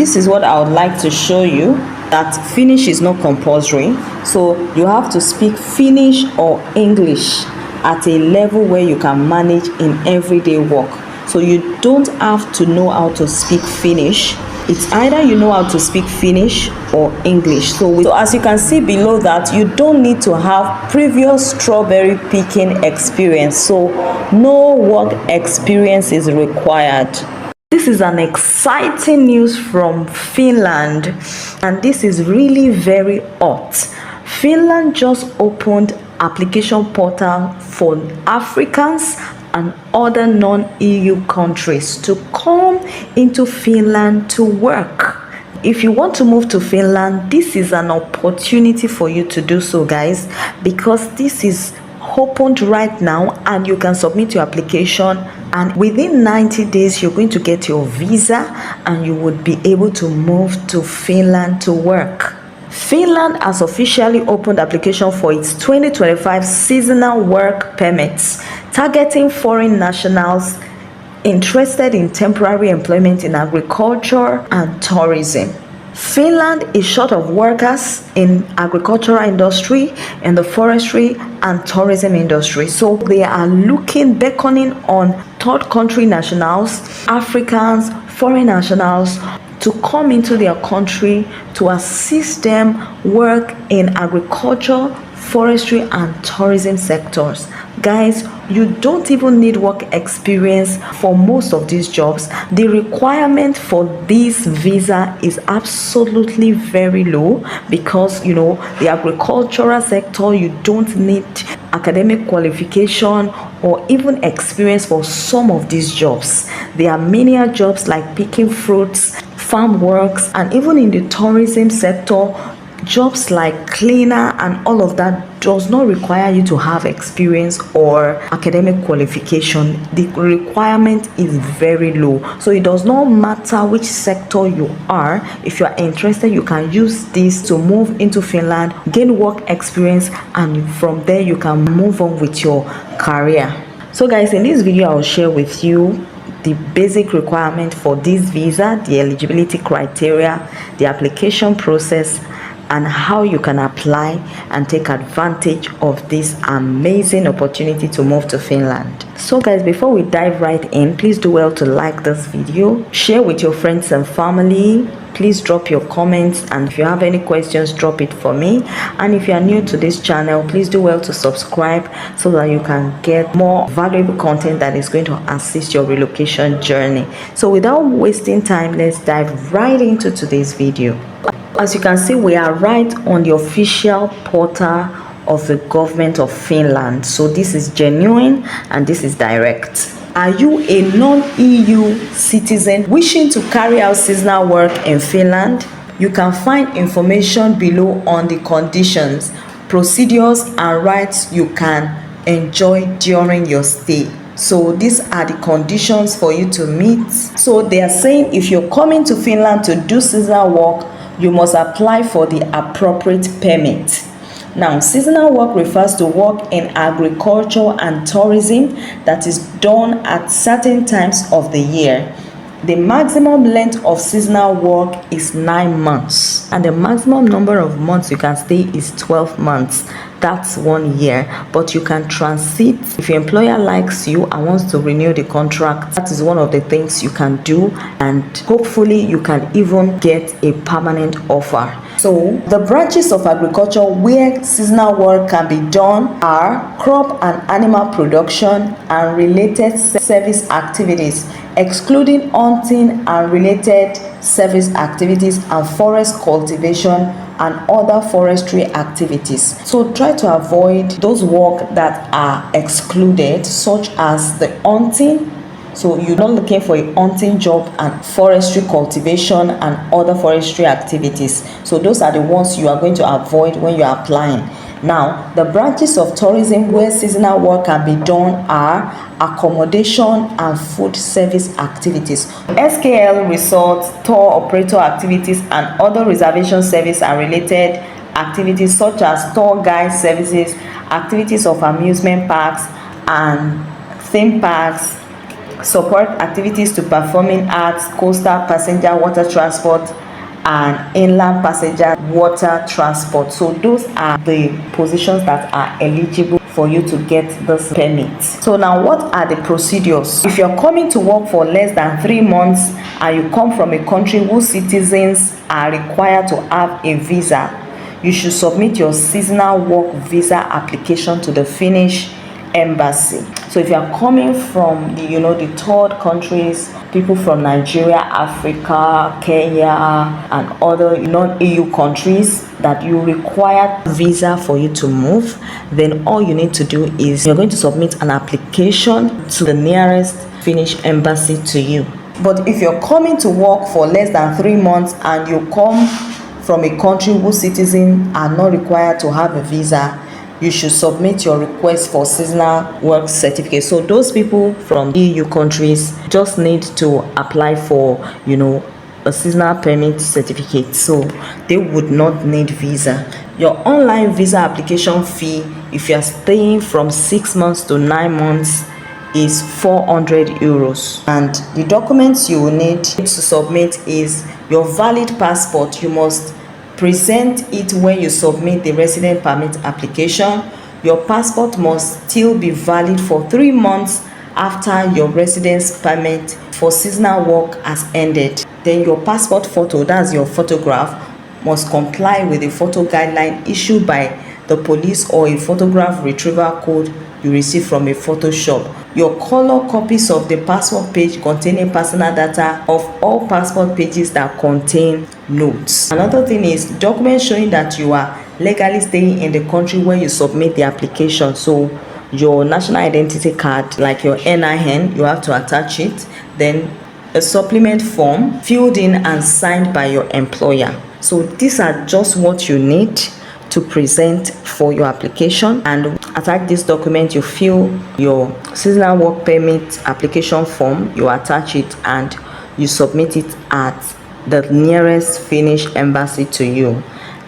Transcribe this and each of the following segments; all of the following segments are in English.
This is what I would like to show you, that Finnish is not compulsory. So you have to speak Finnish or English at a level where you can manage in everyday work. So you don't have to know how to speak Finnish. It's either you know how to speak Finnish or English. So as you can see below that, you don't need to have previous strawberry picking experience. So no work experience is required. This is an exciting news from Finland, and this is really very hot. Finland just opened application portal for Africans and other non-EU countries to come into Finland to work. If you want to move to Finland, this is an opportunity for you to do so, guys, because this is opened right now and you can submit your application, and within 90 days you're going to get your visa and you would be able to move to Finland to work. Finland has officially opened application for its 2025 seasonal work permits, targeting foreign nationals interested in temporary employment in agriculture and tourism. Finland is short of workers in agricultural industry, in the forestry and tourism industry. So they are beckoning on third country nationals, Africans, foreign nationals to come into their country to assist them work in agriculture, forestry and tourism sectors. Guys, you don't even need work experience for most of these jobs. The requirement for this visa is absolutely very low because, the agricultural sector, you don't need academic qualification or even experience for some of these jobs. There are many jobs like picking fruits, farm works, and even in the tourism sector, jobs like cleaner and all of that does not require you to have experience or academic qualification. The requirement is very low. So it does not matter which sector you are. If you are interested, you can use this to move into Finland, gain work experience, and from there you can move on with your career. So guys, in this video I'll share with you the basic requirement for this visa, the eligibility criteria, the application process, and how you can apply and take advantage of this amazing opportunity to move to Finland. So guys, before we dive right in, please do well to like this video, share with your friends and family. Please drop your comments, and if you have any questions, drop it for me. And if you are new to this channel, please do well to subscribe so that you can get more valuable content that is going to assist your relocation journey. So without wasting time, let's dive right into today's video. As you can see, we are right on the official portal of the government of Finland. So this is genuine and this is direct. Are you a non-EU citizen wishing to carry out seasonal work in Finland? You can find information below on the conditions, procedures and rights you can enjoy during your stay. So these are the conditions for you to meet. So they are saying if you're coming to Finland to do seasonal work, you must apply for the appropriate permit. Now, seasonal work refers to work in agriculture and tourism that is done at certain times of the year. The maximum length of seasonal work is 9 months, and the maximum number of months you can stay is 12 months. That's 1 year, but you can transit if your employer likes you and wants to renew the contract. That is one of the things you can do, and hopefully you can even get a permanent offer. So the branches of agriculture where seasonal work can be done are crop and animal production and related service activities, excluding hunting and related service activities and forest cultivation and other forestry activities. So try to avoid those work that are excluded, such as the hunting. So you're not looking for a hunting job, and forestry cultivation and other forestry activities. So those are the ones you are going to avoid when you are applying. Now, the branches of tourism where seasonal work can be done are accommodation and food service activities, SKL resorts, tour operator activities, and other reservation service and related activities such as tour guide services, activities of amusement parks and theme parks, support activities to performing arts, coastal passenger water transport, and inland passenger water transport. So those are the positions that are eligible for you to get this permit. So now, what are the procedures? If you're coming to work for less than 3 months and you come from a country whose citizens are required to have a visa, you should submit your seasonal work visa application to the Finnish embassy. So if you are coming from the third countries, people from Nigeria, Africa, Kenya, and other non-EU countries that you require visa for you to move, then all you need to do is you're going to submit an application to the nearest Finnish embassy to you. But if you're coming to work for less than 3 months and you come from a country whose citizens are not required to have a visa, you should submit your request for seasonal work certificate. So those people from EU countries just need to apply for a seasonal permit certificate, so they would not need visa. Your online visa application fee, if you are staying from 6 months to 9 months, is 400 euros. And the documents you will need to submit is your valid passport. You must present it when you submit the resident permit application. Your passport must still be valid for 3 months after your residence permit for seasonal work has ended. Then your passport photo, that's your photograph, must comply with the photo guideline issued by the police or a photograph retrieval code you receive from a photo shop. Your color copies of the passport page containing personal data of all passport pages that contain notes. Another thing is documents showing that you are legally staying in the country where you submit the application. So your national identity card, like your NIN, you have to attach it. Then a supplement form filled in and signed by your employer. So these are just what you need to present for your application. And attach this document, you fill your seasonal work permit application form, you attach it, and you submit it at the nearest Finnish embassy to you.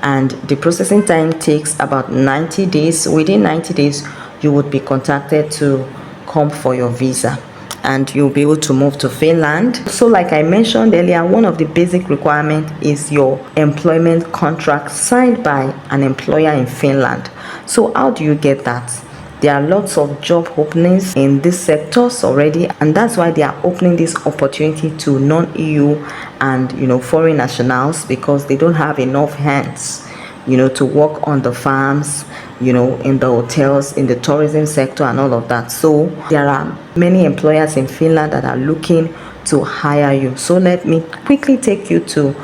And the processing time takes about 90 days. Within 90 days, you would be contacted to come for your visa, and you'll be able to move to Finland. So like I mentioned earlier, one of the basic requirements is your employment contract signed by an employer in Finland. So how do you get that? There are lots of job openings in these sectors already, and that's why they are opening this opportunity to non-EU and foreign nationals, because they don't have enough hands to work on the farms, in the hotels, in the tourism sector and all of that. So there are many employers in Finland that are looking to hire you. So let me quickly take you to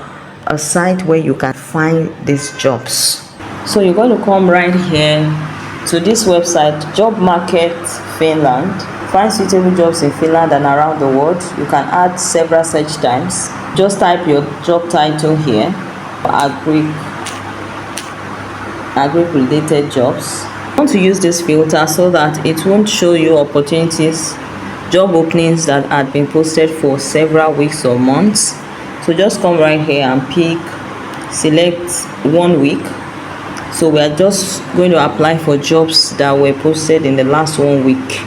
a site where you can find these jobs. So you're going to come right here to this website, Job Market Finland. Find suitable jobs in Finland and around the world. You can add several search times. Just type your job title here, agri-related jobs. I want to use this filter so that it won't show you opportunities, job openings that had been posted for several weeks or months. So just come right here and select 1 week. So we are just going to apply for jobs that were posted in the last 1 week.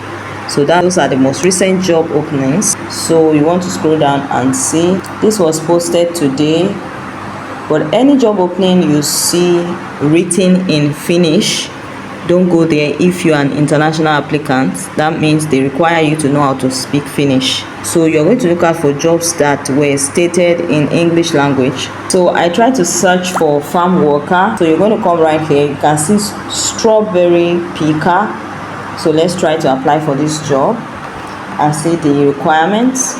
So those are the most recent job openings. So you want to scroll down and see this was posted today. But any job opening you see written in Finnish, don't go there if you're an international applicant. That means they require you to know how to speak Finnish. So you're going to look out for jobs that were stated in English language. So I tried to search for farm worker. So you're going to come right here. You can see strawberry picker. So let's try to apply for this job and see the requirements.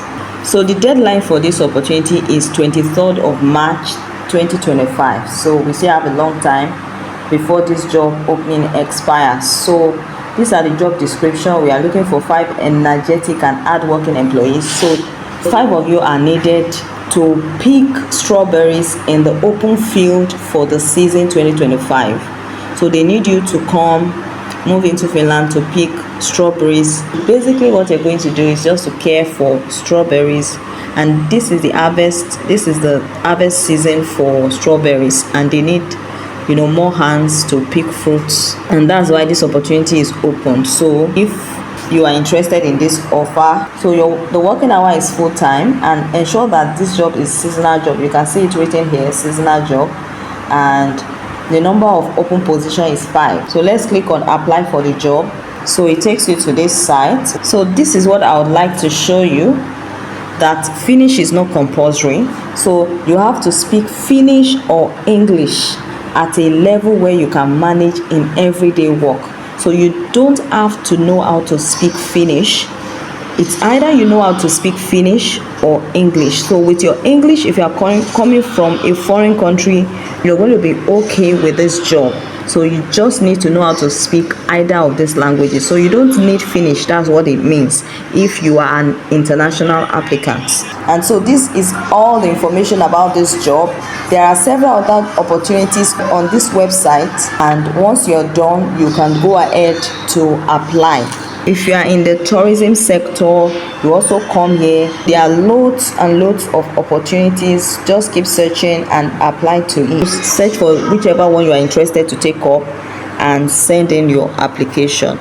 So the deadline for this opportunity is 23rd of March 2025. So we still have a long time before this job opening expires. So these are the job description. We are looking for 5 energetic and hardworking employees. So 5 of you are needed to pick strawberries in the open field for the season 2025. So they need you to move into Finland to pick strawberries. Basically what you're going to do is just to care for strawberries, and this is the harvest season for strawberries, and they need more hands to pick fruits, and that's why this opportunity is open. So if you are interested in this offer. So the working hour is full-time, and ensure that this job is seasonal job. You can see it written here, seasonal job, and the number of open position is 5. So let's click on apply for the job. So it takes you to this site. So this is what I would like to show you, that Finnish is not compulsory. So you have to speak Finnish or English at a level where you can manage in everyday work. So you don't have to know how to speak Finnish. It's either you know how to speak Finnish or English. So with your English, if you are coming from a foreign country, you're going to be okay with this job. So you just need to know how to speak either of these languages. So you don't need Finnish. That's what it means if you are an international applicant. And so this is all the information about this job. There are several other opportunities on this website, and once you're done, you can go ahead to apply. If you are in the tourism sector, you also come here. There are loads and loads of opportunities. Just keep searching and apply to it. Search for whichever one you are interested to take up and send in your application.